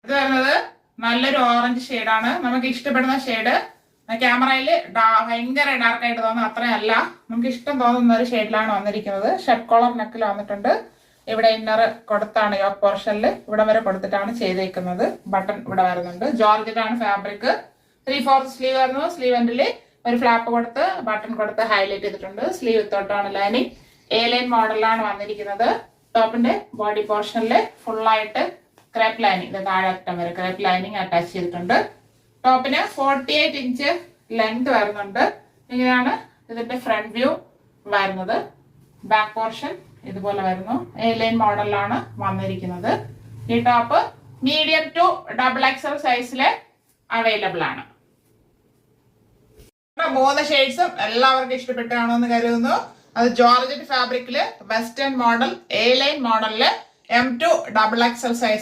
ഇത് വരുന്നത് നല്ലൊരു ഓറഞ്ച് ഷെയ്ഡാണ്. നമുക്ക് ഇഷ്ടപ്പെടുന്ന ഷെയ്ഡ്. ക്യാമറയിൽ ഭയങ്കര ഡാർക്ക് ആയിട്ട് തോന്നുന്നു, അത്രയല്ല. നമുക്ക് ഇഷ്ടം തോന്നുന്ന ഒരു ഷെയ്ഡിലാണ് വന്നിരിക്കുന്നത്. ഷർട്ട് കോളർ നെക്കിൽ വന്നിട്ടുണ്ട്. ഇവിടെ ഇന്നർ കൊടുത്താണ് യോക്ക് പോർഷനിൽ ഇവിടെ വരെ കൊടുത്തിട്ടാണ് ചെയ്തേക്കുന്നത്. ബട്ടൺ ഇവിടെ വരുന്നുണ്ട്. ജോർജറ്റാണ് ഫാബ്രിക്. 3/4 സ്ലീവ് വരുന്നു. സ്ലീവ് എൻഡിൽ ഒരു ഫ്ലാപ്പ് കൊടുത്ത് ബട്ടൺ കൊടുത്ത് ഹൈലൈറ്റ് ചെയ്തിട്ടുണ്ട്. സ്ലീവ് വിത്തോട്ടാണ് ലൈനിങ്. എ ലൈൻ മോഡലാണ് വന്നിരിക്കുന്നത്. ടോപ്പിന്റെ ബോഡി പോർഷനിൽ ഫുള്ളായിട്ട് ക്രേപ്പ് ലൈനിങ്, ഇത് താഴെ അറ്റം വരെ ക്രേപ്പ് ലൈനിങ് അറ്റാച്ച് ചെയ്തിട്ടുണ്ട്. ടോപ്പിന് 48 ഇഞ്ച് ലെങ്ത് വരുന്നുണ്ട്. ഇങ്ങനെയാണ് ഇതിന്റെ ഫ്രണ്ട് വ്യൂ വരുന്നത്. ബാക്ക് പോർഷൻ ഇതുപോലെ വരുന്നു. എ ലൈൻ മോഡലിലാണ് വന്നിരിക്കുന്നത്. ഈ ടോപ്പ് മീഡിയം ടു XXL സൈസില് അവൈലബിൾ ആണ്. 3 ഷെയ്ഡ്സും എല്ലാവർക്കും ഇഷ്ടപ്പെട്ടാണോ എന്ന് കരുതുന്നു. അത് ജോർജറ്റ് ഫാബ്രിക്കില് വെസ്റ്റേൺ മോഡൽ, എ ലൈൻ മോഡലില് M2 XXL സൈസ്